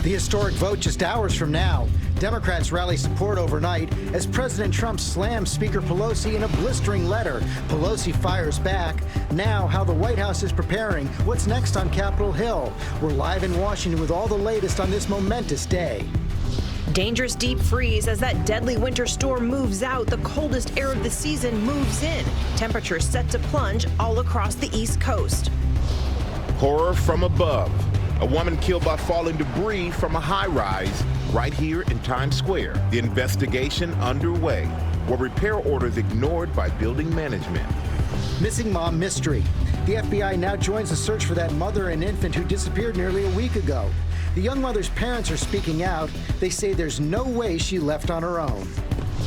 The historic vote just hours from now. Democrats rally support overnight as President Trump slams Speaker Pelosi in a blistering letter. Pelosi fires back. Now, how the White House is preparing. What's next on Capitol Hill? We're live in Washington with all the latest on this momentous day. Dangerous deep freeze as that deadly winter storm moves out. The coldest air of the season moves in. Temperatures set to plunge all across the East Coast. Horror from above. A woman killed by falling debris from a high-rise right here in Times Square. The investigation underway. Were repair orders ignored by building management? Missing mom mystery. The FBI now joins the search for that mother and infant who disappeared nearly a week ago. The young mother's parents are speaking out. They say there's no way she left on her own.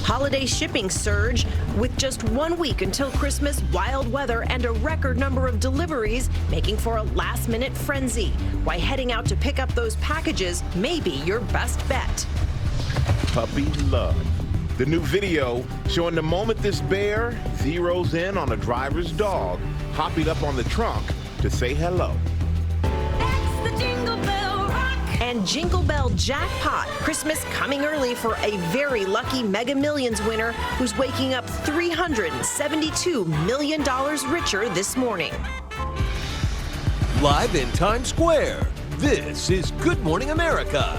Holiday shipping surge. With just 1 week until Christmas, wild weather and a record number of deliveries making for a last-minute frenzy. Why heading out to pick up those packages may be your best bet. Puppy love. The new video showing the moment this bear zeroes in on a driver's dog, hopping up on the trunk to say hello. And Jingle Bell Jackpot. Christmas coming early for a very lucky Mega Millions winner who's waking up $372 million richer this morning. Live in Times Square, this is Good Morning America.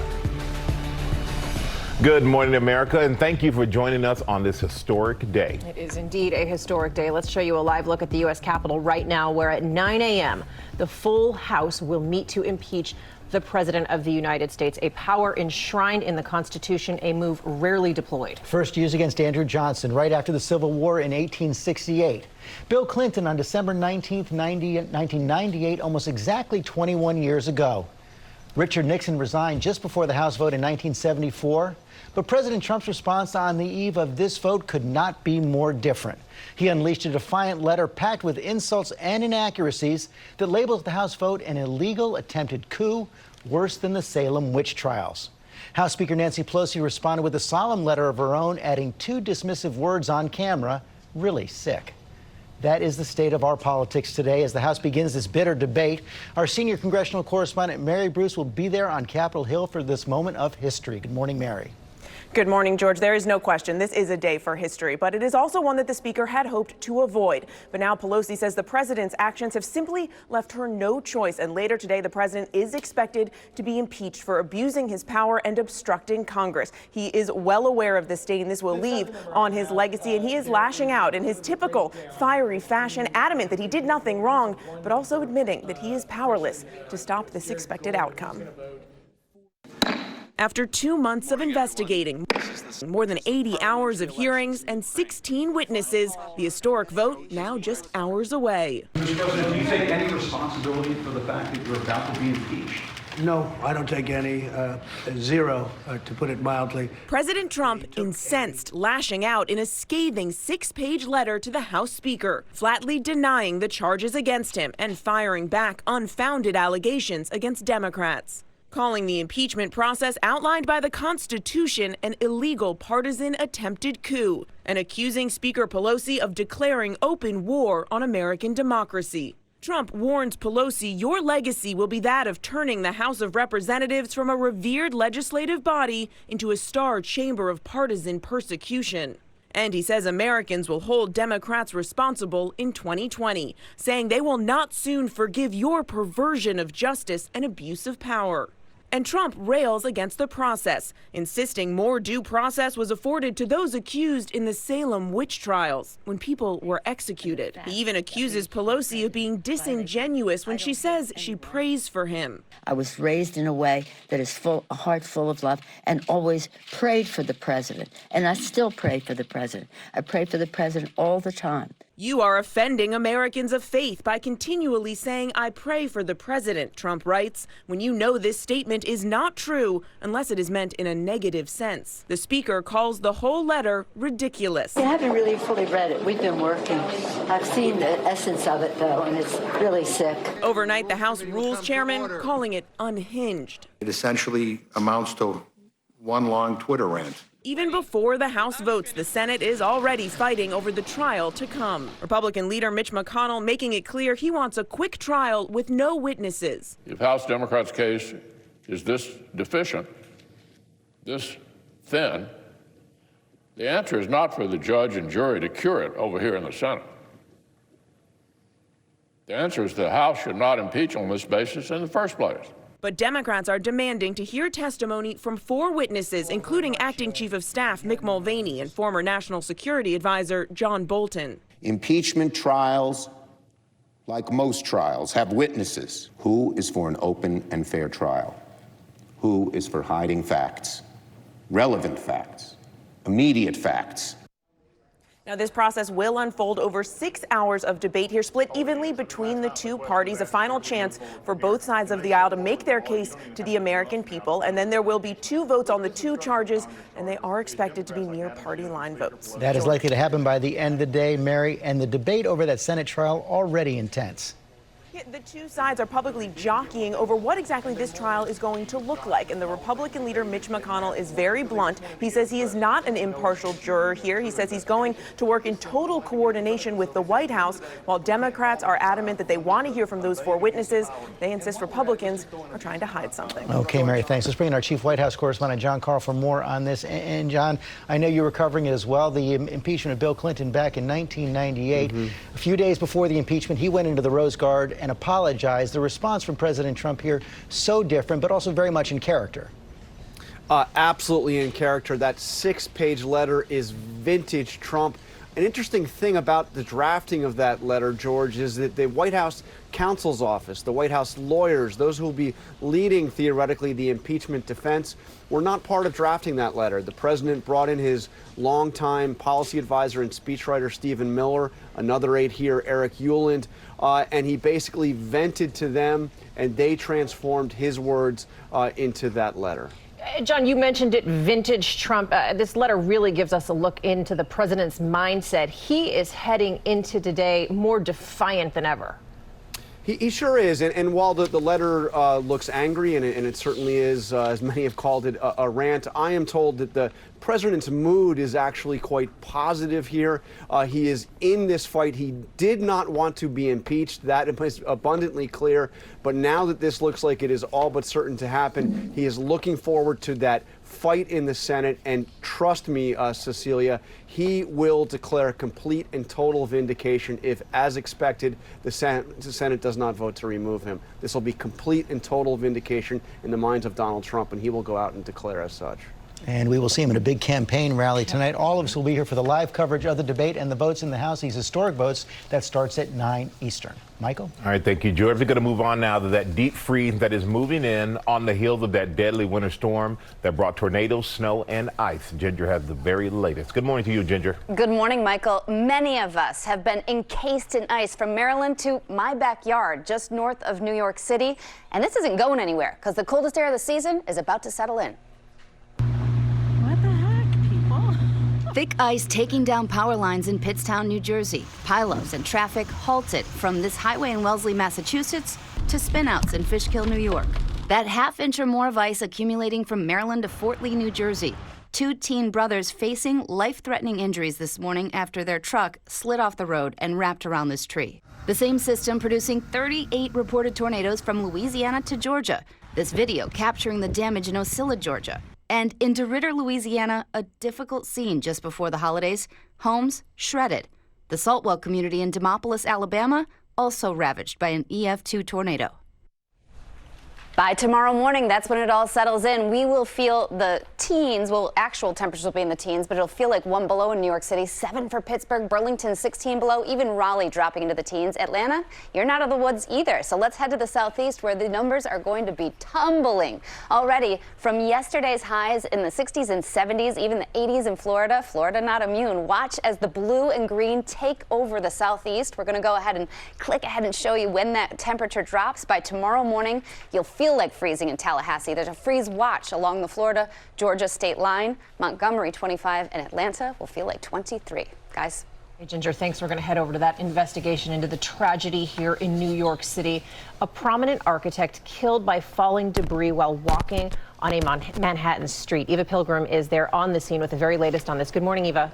Good morning, America, and thank you for joining us on this historic day. It is indeed a historic day. Let's show you a live look at the U.S. Capitol right now, where at 9 a.m. the full House will meet to impeach the President of the United States, a power enshrined in the Constitution, a move rarely deployed. First used against Andrew Johnson right after the Civil War in 1868. Bill Clinton on December 19, 1998, almost exactly 21 years ago. Richard Nixon resigned just before the House vote in 1974. But President Trump's response on the eve of this vote could not be more different. He unleashed a defiant letter packed with insults and inaccuracies that labels the House vote an illegal attempted coup, worse than the Salem witch trials. House Speaker Nancy Pelosi responded with a solemn letter of her own, adding 2 dismissive words on camera, really sick. That is the state of our politics today as the House begins this bitter debate. Our senior congressional correspondent, Mary Bruce, will be there on Capitol Hill for this moment of history. Good morning, Mary. Good morning, George. There is no question this is a day for history, but it is also one that the speaker had hoped to avoid. But now Pelosi says the president's actions have simply left her no choice. And later today, the president is expected to be impeached for abusing his power and obstructing Congress. He is well aware of the stain this will leave on his legacy, and he is lashing out in his typical fiery fashion, adamant that he did nothing wrong, but also admitting that he is powerless to stop this expected outcome. After 2 months of investigating, more than 80 hours of hearings, and 16 witnesses, the historic vote now just hours away. Mr. President, do you take any responsibility for the fact that you're about to be impeached? No, I don't take any, zero, to put it mildly. President Trump incensed, lashing out in a scathing 6-page letter to the House Speaker, flatly denying the charges against him and firing back unfounded allegations against Democrats, calling the impeachment process outlined by the Constitution an illegal partisan attempted coup, and accusing Speaker Pelosi of declaring open war on American democracy. Trump warns Pelosi your legacy will be that of turning the House of Representatives from a revered legislative body into a star chamber of partisan persecution. And he says Americans will hold Democrats responsible in 2020, saying they will not soon forgive your perversion of justice and abuse of power. And Trump rails against the process, insisting more due process was afforded to those accused in the Salem witch trials when people were executed. He even accuses Pelosi of being disingenuous when she says she prays for him. I was raised in a way that is a heart full of love, and always prayed for the president. And I still pray for the president. I pray for the president all the time. You are offending Americans of faith by continually saying, "I pray for the president," Trump writes, when you know this statement is not true unless it is meant in a negative sense. The speaker calls the whole letter ridiculous. I haven't really fully read it. We've been working. I've seen the essence of it, though, and it's really sick. Overnight, the House Rules Chairman calling it unhinged. It essentially amounts to one long Twitter rant. Even before the House votes, the Senate is already fighting over the trial to come. Republican leader Mitch McConnell making it clear he wants a quick trial with no witnesses. If House Democrats' case is this deficient, this thin, the answer is not for the judge and jury to cure it over here in the Senate. The answer is the House should not impeach on this basis in the first place. But Democrats are demanding to hear testimony from 4 witnesses, including Acting Chief of Staff Mick Mulvaney and former National Security Advisor John Bolton. Impeachment trials, like most trials, have witnesses. Who is for an open and fair trial? Who is for hiding facts, relevant facts, immediate facts? Now, this process will unfold over 6 hours of debate here, split evenly between the 2 parties, a final chance for both sides of the aisle to make their case to the American people. And then there will be 2 votes on the 2 charges, and they are expected to be near party line votes. That is likely to happen by the end of the day, Mary, and the debate over that Senate trial already intense. The 2 sides are publicly jockeying over what exactly this trial is going to look like. And the Republican leader, Mitch McConnell, is very blunt. He says he is not an impartial juror here. He says he's going to work in total coordination with the White House, while Democrats are adamant that they want to hear from those 4 witnesses. They insist Republicans are trying to hide something. Okay, Mary, thanks. Let's bring in our chief White House correspondent, John Carl, for more on this. And John, I know you were covering it as well, the impeachment of Bill Clinton back in 1998. A few days before the impeachment, he went into the Rose Garden and apologized. The response from President Trump here, so different, but also very much in character. Absolutely in character. That 6-page letter is vintage Trump. An interesting thing about the drafting of that letter, George, is that the White House counsel's office, the White House lawyers, those who will be leading, theoretically, the impeachment defense, were not part of drafting that letter. The president brought in his longtime policy advisor and speechwriter, Stephen Miller, another aide here, Eric Hewland, and he basically vented to them, and they transformed his words into that letter. John, you mentioned it, vintage Trump. This letter really gives us a look into the president's mindset. He is heading into today more defiant than ever. He sure is, and while the letter looks angry, and it certainly is, as many have called it, a rant, I am told that the president's mood is actually quite positive here. He is in this fight. He did not want to be impeached. That is abundantly clear. But now that this looks like it is all but certain to happen, he is looking forward to that fight in the Senate. And trust me, Cecilia, he will declare complete and total vindication if, as expected, the Senate does not vote to remove him. This will be complete and total vindication in the minds of Donald Trump, and he will go out and declare as such. And we will see him in a big campaign rally tonight. All of us will be here for the live coverage of the debate and the votes in the House, these historic votes that starts at 9 Eastern. Michael? All right, thank you, George. We're going to move on now to that deep freeze that is moving in on the heels of that deadly winter storm that brought tornadoes, snow, and ice. Ginger has the very latest. Good morning to you, Ginger. Good morning, Michael. Many of us have been encased in ice from Maryland to my backyard just north of New York City. And this isn't going anywhere because the coldest air of the season is about to settle in. Thick ice taking down power lines in Pittstown, New Jersey. Pileups and traffic halted from this highway in Wellesley, Massachusetts to spinouts in Fishkill, New York. That half-inch or more of ice accumulating from Maryland to Fort Lee, New Jersey. 2 teen brothers facing life-threatening injuries this morning after their truck slid off the road and wrapped around this tree. The same system producing 38 reported tornadoes from Louisiana to Georgia. This video capturing the damage in Ocilla, Georgia. And in DeRidder, Louisiana, a difficult scene just before the holidays. Homes shredded. The Saltwell community in Demopolis, Alabama, also ravaged by an EF2 tornado. By tomorrow morning, that's when it all settles in. We will feel the teens, well, actual temperatures will be in the teens, but it'll feel like 1 below in New York City, 7 for Pittsburgh, Burlington, 16 below, even Raleigh dropping into the teens. Atlanta, you're not out of the woods either. So let's head to the southeast where the numbers are going to be tumbling. Already from yesterday's highs in the 60s and 70s, even the 80s in Florida. Florida not immune. Watch as the blue and green take over the southeast. We're going to go ahead and click ahead and show you when that temperature drops. By tomorrow morning, you'll feel like freezing in Tallahassee. There's a freeze watch along the Florida-Georgia state line. Montgomery 25 and Atlanta will feel like 23. Guys. Hey, Ginger, thanks. We're going to head over to that investigation into the tragedy here in New York City. A prominent architect killed by falling debris while walking on a Manhattan street. Eva Pilgrim is there on the scene with the very latest on this. Good morning, Eva.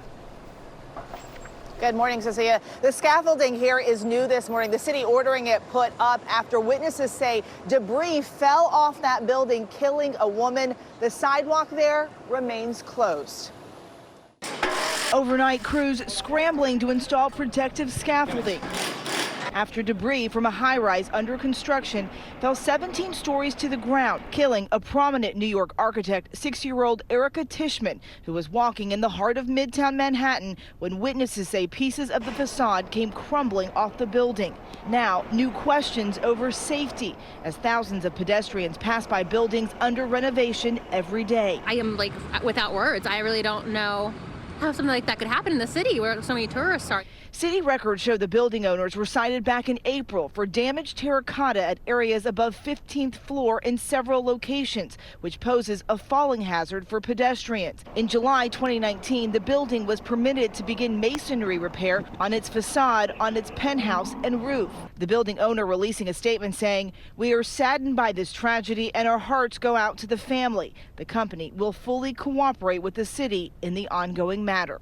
Good morning, Cecilia. The scaffolding here is new this morning. The city ordering it put up after witnesses say debris fell off that building, killing a woman. The sidewalk there remains closed. Overnight crews scrambling to install protective scaffolding after debris from a high-rise under construction fell 17 stories to the ground, killing a prominent New York architect, 6-year-old Erica Tishman, who was walking in the heart of Midtown Manhattan when witnesses say pieces of the facade came crumbling off the building. Now, new questions over safety as thousands of pedestrians pass by buildings under renovation every day. I am without words. I really don't know how something like that could happen in the city where so many tourists are. City records show the building owners were cited back in April for damaged terracotta at areas above 15th floor in several locations, which poses a falling hazard for pedestrians. In July 2019, the building was permitted to begin masonry repair on its facade, on its penthouse and roof. The building owner releasing a statement saying, "We are saddened by this tragedy and our hearts go out to the family. The company will fully cooperate with the city in the ongoing matter."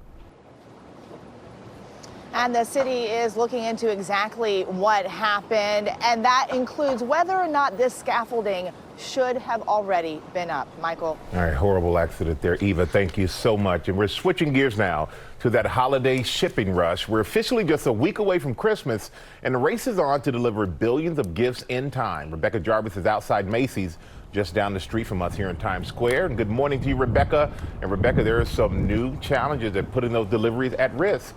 And the city is looking into exactly what happened, and that includes whether or not this scaffolding should have already been up. Michael. All right, horrible accident there, Eva. Thank you so much. And we're switching gears now to that holiday shipping rush. We're officially just a week away from Christmas, and the race is on to deliver billions of gifts in time. Rebecca Jarvis is outside Macy's, just down the street from us here in Times Square. And good morning to you, Rebecca. And Rebecca, there are some new challenges that putting those deliveries at risk.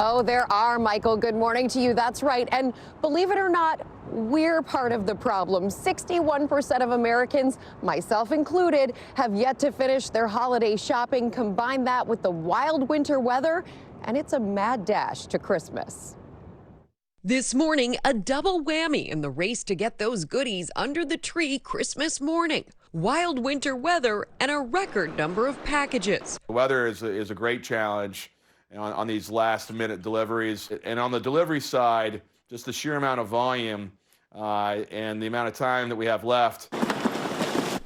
Oh, there are, Michael. Good morning to you. That's right. And believe it or not, we're part of the problem. 61% of Americans, myself included, have yet to finish their holiday shopping. Combine that with the wild winter weather, and it's a mad dash to Christmas. This morning, a double whammy in the race to get those goodies under the tree Christmas morning. Wild winter weather and a record number of packages. The weather is a great challenge on these last-minute deliveries. And on the delivery side, just the sheer amount of volume and the amount of time that we have left.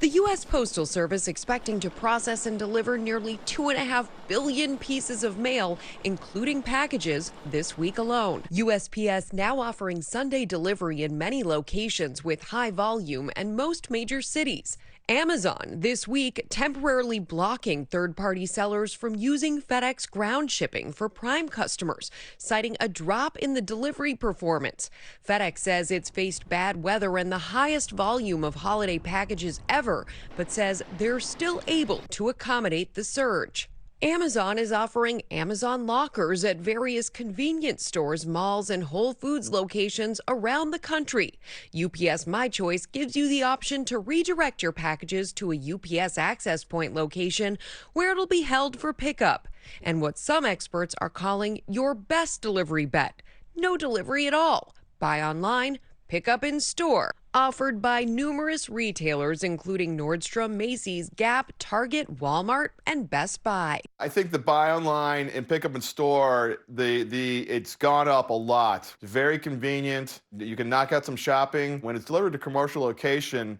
The U.S. Postal Service expecting to process and deliver nearly 2.5 billion pieces of mail, including packages, this week alone. USPS now offering Sunday delivery in many locations with high volume and most major cities. Amazon this week temporarily blocking third-party sellers from using FedEx ground shipping for Prime customers, citing a drop in the delivery performance. FedEx says it's faced bad weather and the highest volume of holiday packages ever, but says they're still able to accommodate the surge. Amazon is offering Amazon lockers at various convenience stores, malls, and Whole Foods locations around the country. UPS My Choice gives you the option to redirect your packages to a UPS Access Point location where it'll be held for pickup. And what some experts are calling your best delivery bet: no delivery at all. Buy online, pick up in store. Offered by numerous retailers, including Nordstrom, Macy's, Gap, Target, Walmart, and Best Buy. I think the buy online and pick up in store, it's gone up a lot. It's very convenient. You can knock out some shopping. When it's delivered to commercial location,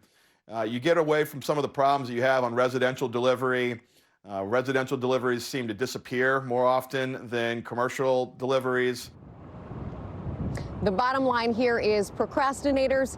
you get away from some of the problems that you have on residential delivery. Residential deliveries seem to disappear more often than commercial deliveries. The bottom line here is procrastinators,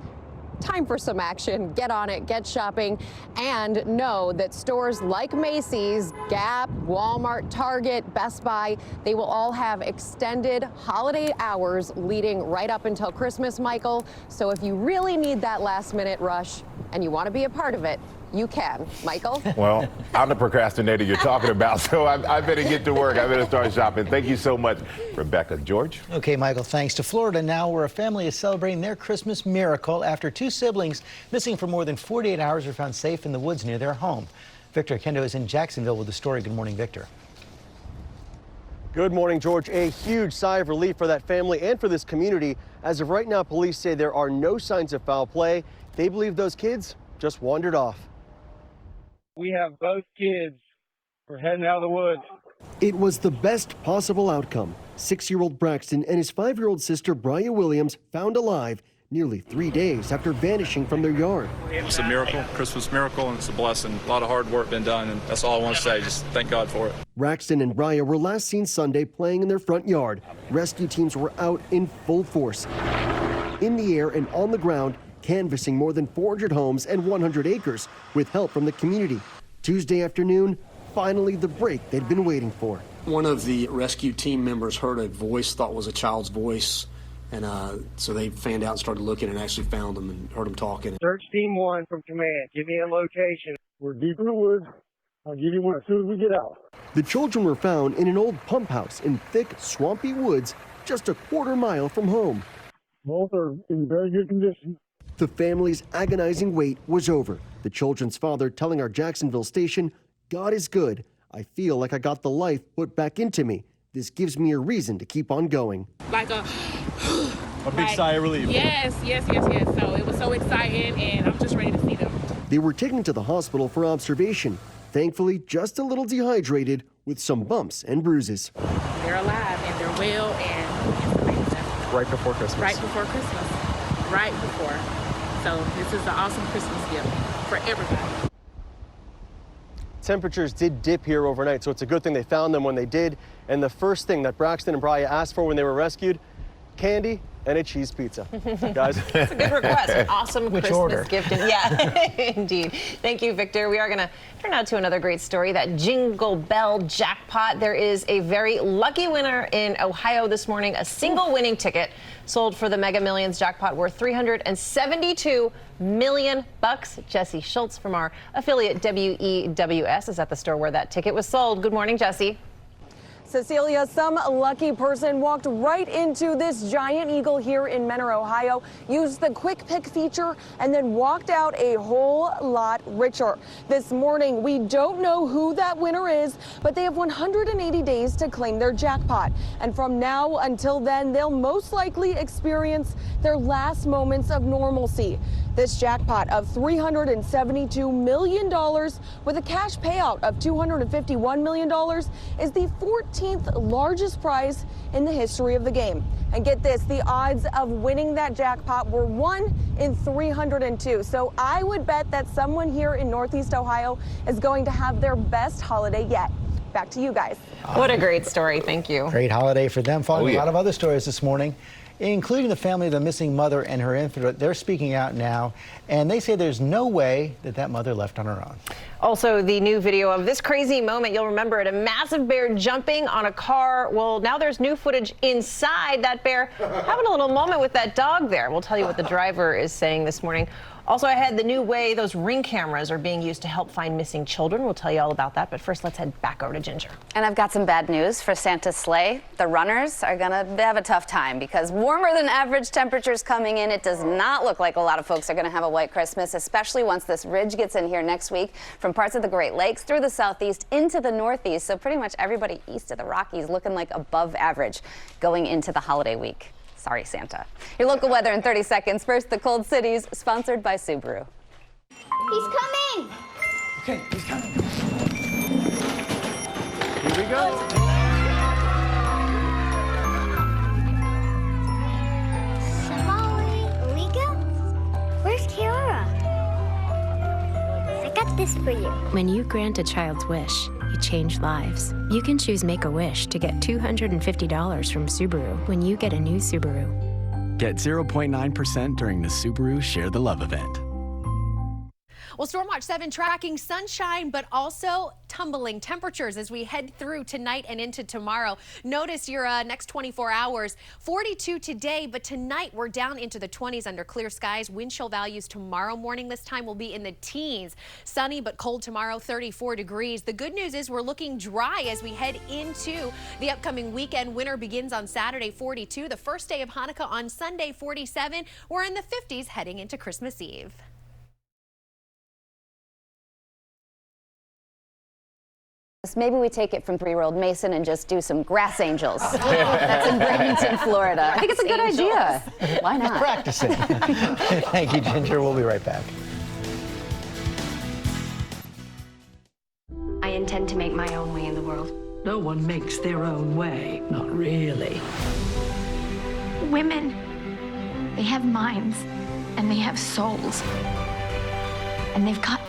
time for some action. Get on it, get shopping, and know that stores like Macy's, Gap, Walmart, Target, Best Buy, they will all have extended holiday hours leading right up until Christmas, Michael. So if you really need that last-minute rush and you want to be a part of it, you can. Michael? Well, I'm the procrastinator you're talking about, so I better get to work. I better start shopping. Thank you so much, Rebecca. George? Okay, Michael, thanks. To Florida now, where a family is celebrating their Christmas miracle after two siblings missing for more than 48 hours are found safe in the woods near their home. Victor Kendo is in Jacksonville with the story. Good morning, Victor. Good morning, George. A huge sigh of relief for that family and for this community. As of right now, police say there are no signs of foul play. They believe those kids just wandered off. We have both kids. We're heading out of the woods. It was the best possible outcome. 6-year-old Braxton and his 5-year-old sister, Bria Williams, found alive nearly 3 days after vanishing from their yard. It's a miracle, Christmas miracle, and it's a blessing. A lot of hard work been done, and that's all I want to say. Just thank God for it. Raxton and Brya were last seen Sunday playing in their front yard. Rescue teams were out in full force, in the air and on the ground, canvassing more than 400 homes and 100 acres with help from the community. Tuesday afternoon, finally the break they'd been waiting for. One of the rescue team members heard a voice, thought was a child's voice, and so they fanned out and started looking and actually found them and heard them talking. Search Team 1 from command. Give me a location. We're deep in the woods. I'll give you one as soon as we get out. The children were found in an old pump house in thick, swampy woods just a quarter-mile from home. Both are in very good condition. The family's agonizing wait was over. The children's father telling our Jacksonville station, "God is good. I feel like I got the life put back into me. This gives me a reason to keep on going." Like a big sigh of relief. Yes. So it was so exciting, and I'm just ready to see them. They were taken to the hospital for observation. Thankfully, just a little dehydrated with some bumps and bruises. They're alive, and they're well, and it's amazing. Right before Christmas. Right before Christmas. Right before. So this is an awesome Christmas gift for everybody. Temperatures did dip here overnight, so it's a good thing they found them when they did. And the first thing that Braxton and Brya asked for when they were rescued, candy and a cheese pizza. Guys. That's a good request. Awesome Which Christmas order? gift. Yeah, indeed. Thank you, Victor. We are going to turn out to another great story, that Jingle Bell jackpot. There is a very lucky winner in Ohio this morning. A single winning ticket sold for the Mega Millions jackpot worth $372 million. Jesse Schultz from our affiliate WEWS is at the store where that ticket was sold. Good morning, Jesse. Cecilia, some lucky person walked right into this giant eagle here in Menor, Ohio, used the quick pick feature, and then walked out a whole lot richer. This morning, we don't know who that winner is, but they have 180 days to claim their jackpot. And from now until then, they'll most likely experience their last moments of normalcy. This jackpot of $372 million with a cash payout of $251 million is the 14th largest prize in the history of the game. And get this, the odds of winning that jackpot were 1 in 302. So I would bet that someone here in Northeast Ohio is going to have their best holiday yet. Back to you guys. What a great story. Thank you. Great holiday for them. Following Oh, yeah. a lot of other stories this morning, including the family of the missing mother and her infant. They're speaking out now, and they say there's no way that that mother left on her own. Also, the new video of this crazy moment, you'll remember it, a massive bear jumping on a car. Well, now there's new footage inside that bear having a little moment with that dog there. We'll tell you what the driver is saying this morning. Also ahead, the new way those Ring cameras are being used to help find missing children. We'll tell you all about that. But first, let's head back over to Ginger. And I've got some bad news for Santa's sleigh. The runners are going to have a tough time because warmer than average temperatures coming in. It does not look like a lot of folks are going to have a white Christmas, especially once this ridge gets in here next week from parts of the Great Lakes through the southeast into the northeast. So pretty much everybody east of the Rockies looking like above average going into the holiday week. Sorry, Santa. Your local weather in 30 seconds. First, the cold cities, sponsored by Subaru. He's coming! Okay, he's coming. Here we go. Somali, Liga? Where's Kiara? I got this for you. When you grant a child's wish, you change lives. You can choose Make-A-Wish to get $250 from Subaru when you get a new Subaru. Get 0.9% during the Subaru Share the Love event. Well, Stormwatch 7 tracking sunshine, but also tumbling temperatures as we head through tonight and into tomorrow. Notice your next 24 hours, 42 today, but tonight we're down into the 20s under clear skies. Wind chill values tomorrow morning this time will be in the teens. Sunny but cold tomorrow, 34 degrees. The good news is we're looking dry as we head into the upcoming weekend. Winter begins on Saturday, 42. The first day of Hanukkah on Sunday, 47. We're in the 50s heading into Christmas Eve. Maybe we take it from 3-year-old Mason and just do some grass angels. That's in Bradenton, Florida. I think it's a good idea. Why not? Practicing. Thank you, Ginger. We'll be right back. I intend to make my own way in the world. No one makes their own way. Not really. Women They have minds and they have souls. And they've got